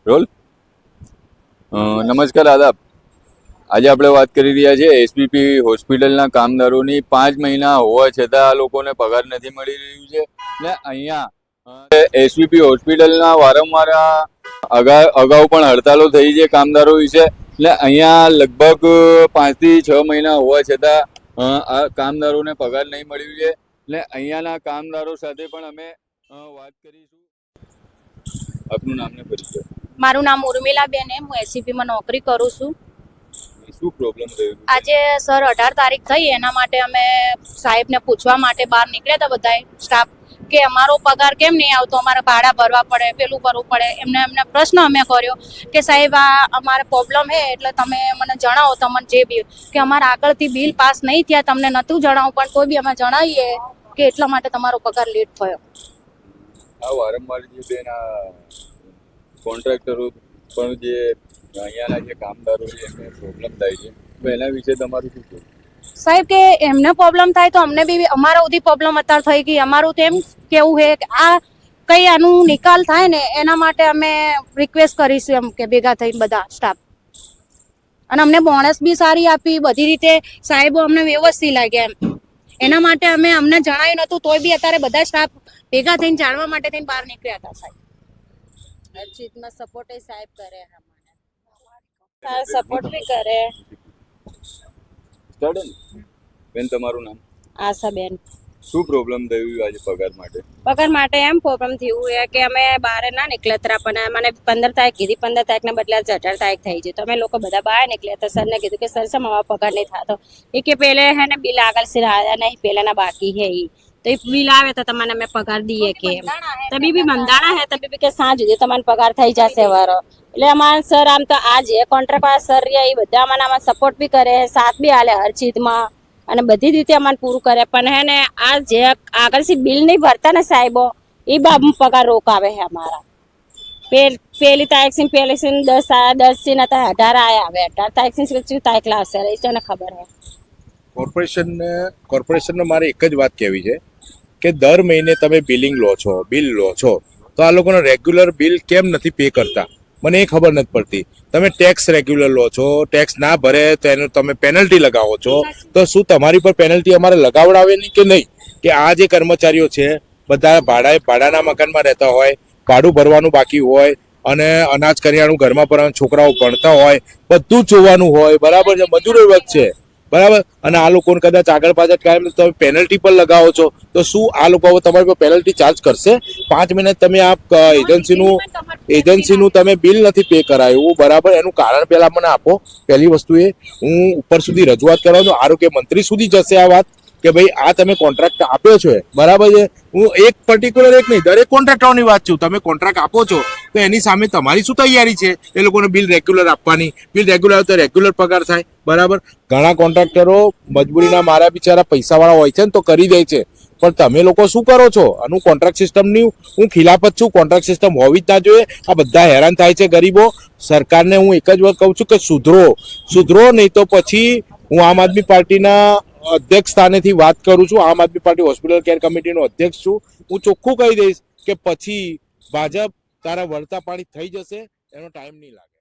Role નમસ્કાર આદાબ. આજે આપણે વાત કરી રહ્યા છે એસપીપી હોસ્પિટલના કામદારોની 5 મહિના હોવા છતાં આ લોકોને પગાર નથી મળી રહ્યું છે ને અહીંયા એસપીપી હોસ્પિટલના વારંવાર અગાઉ પણ હડતાલો થઈ છે કામદારો વિશે એટલે અહીંયા લગભગ 5 થી 6 મહિના હોવા છતાં આ કામદારોને પગાર નહીં મળ્યું છે એટલે અહીંયાના કામદારો સાથે પણ અમે વાત કરીશું. આપનું નામ ને પરિચય. મારું નામ ઉર્મિલાબેન છે. હું એસીપીમાં નોકરી કરું છું. શું પ્રોબ્લેમ થયો? આજે સર 18 તારીખ થઈ એના માટે અમે સાહેબને પૂછવા માટે બહાર નીકળ્યા હતા બધા સ્ટાફ કે અમારો પગાર કેમ નહીં આવતો, અમારે ભાડા ભરવા પડે, પેલું કરવું પડે. એમને પ્રશ્ન અમે કર્યો કે સાહેબ આ અમારે પ્રોબ્લેમ છે એટલે તમે મને જણાવો, તમને જે બી કે અમારા આગળથી બિલ પાસ નહીં થયા, તમને નહોતું જણાવું પણ કોઈ બી અમે જણાવીએ કે એટલા માટે તમારો પગાર લેટ થયો. આ વારંવાર જે બેન આ કોન્ટ્રાક્ટરો પણ જે અહીંયાના જે કામદારો છે એમને પ્રોબ્લેમ થાય છે, તો એના વિશે તમારું શું કહેવું? સાહેબ કે એમને પ્રોબ્લેમ થાય તો અમને બી અમારા સુધી પ્રોબ્લેમ અત્યારે થઈ ગઈ. અમારું તો એમ કેવું છે કે આ કઈ આનું નિકાલ થાય ને એના માટે અમે રિક્વેસ્ટ કરીશું એમ કે ભેગા થઈને બધા સ્ટાફ. અને અમને બોનસ બી સારી આપી, બધી રીતે સાહેબો અમને વ્યવસ્થિત લાગ્યા એમ. એના માટે અમને જણાવ્યું નતું તોય બી અત્યારે બધા સ્ટાફ ભેગા થઈને જાણવા માટે થઈને બહાર નીકળ્યા હતા. સાહેબ હરજીતમાં સપોર્ટ સાહેબ કરે, સપોર્ટ બી કરે. બેન તમારું નામ? આશાબેન. શું પ્રોબ્લેમ થયું આજે પગાર માટે? પગાર માટે એમ પ્રોબ્લેમ થયું છે કે અમે બહાર ના નીકળતા પણ મને 15 તારીખ કીધી, 15 તારીખને બદલે 18 તારીખ થઈ ગઈ. તો અમે લોકો બધા બહાર નીકળ્યા તો સરને કીધું કે સર સમ અમારો પગાર નહીં થતો. એ કે પેલે હે ને બિલ આગળ સિર આવ્યા નહીં, પેલાના બાકી હે ઈ તો એ બિલ આવે તો તમને અમે પગાર દઈએ કે એમ. તબી બી મંદાણા હે તબી બી કે સાંજ સુધી તમને પગાર થઈ જશે વારો. એટલે અમારા સર આમ તો આ જે કોન્ટ્રાક્ટ વાળા સર રહ્યા એ બધા અમારા સપોર્ટ બી કરે, સાથ બી આલે હર ચીજમાં અને બધી રીતે અમારે પૂરું કરે. પણ હે ને આ જે આગળથી બિલ નહીં ભરતા ને સાહેબો એ બાબુ પગાર રોકાવે છે અમારા. પેલી તારીખ પેલી 10 થી નતા 18 આયા, હવે 18 તારીખ થી તારીખ લાવશે એ તને ખબર હે. કોર્પોરેશનને મારે એક જ વાત કહેવી છે કે દર મહિને તમે બિલિંગ લો છો, બિલ લો છો, તો આ લોકોનો રેગ્યુલર બિલ કેમ નથી પે કરતા મને એ ખબર નથી પડતી. તમે ટેક્સ રેગ્યુલર લો છો, ટેક્સ ના ભરે તો એનું તમે પેનલ્ટી લગાવો છો, તો શું તમારી પર પેનલ્ટી અમારે લગાવડાવે નહીં કે નહીં? કે આ જે કર્મચારીઓ છે બધા ભાડાના મકાનમાં રહેતા હોય, ભાડું ભરવાનું બાકી હોય અને અનાજ કરિયાણું ઘરમાં ભરવાનું, છોકરાઓ ભણતા હોય, બધું જ જોવાનું હોય, બરાબર છે, મજૂરી વધશે બરાબર. અને આ લોકોને કદાચ આગળ પાછળ કાયમ તમે પેનલ્ટી પર લગાવો છો તો શું આ લોકો હવે તમારી પર પેનલ્ટી ચાર્જ કરશે? 5 મહિના તમે આ એજન્સીનું તમે બિલ નથી પે કરાયું બરાબર, એનું કારણ પહેલા મને આપો. પહેલી વસ્તુ એ હું ઉપર સુધી રજૂઆત કરવાનો, આરોગ્ય મંત્રી સુધી જશે આ વાત કે ભાઈ આ તમે કોન્ટ્રાક્ટ આપ્યો છો બરાબર છે. હું એક પર્ટિક્યુલર એક નહીં દરેક કોન્ટ્રાક્ટરોની વાત છું. તમે કોન્ટ્રાક્ટ આપો છો તો એની સામે તમારી શું તૈયારી છે? એ લોકોને બિલ રેગ્યુલર આપવાની, બિલ રેગ્યુલર આવે તો રેગ્યુલર પગાર થાય બરાબર. ઘણા કોન્ટ્રાક્ટરો મજબૂરીના મારા બિચારા પૈસાવાળા હોય છે ને તો કરી દે છે, પણ તમે લોકો શું કરો છો? આનું કોન્ટ્રાક્ટ સિસ્ટમની હું ખિલાફ જ છું. કોન્ટ્રાક્ટ સિસ્ટમ હોવી જ ના જોઈએ. આ બધા હેરાન થાય છે ગરીબો. સરકારને હું એક જ વાત કહું છું કે સુધરો નહીં તો પછી હું આમ આદમી પાર્ટીના અધ્યક્ષ સ્થાનેથી વાત કરું છું. આમ આદમી પાર્ટી હોસ્પિટલ કેર કમિટીનો અધ્યક્ષ છું. હું ચોખ્ખું કહી દઈશ કે પછી ભાજપ તારા વળતા પાણી થઈ જશે, એનો ટાઈમ નહીં લાગે.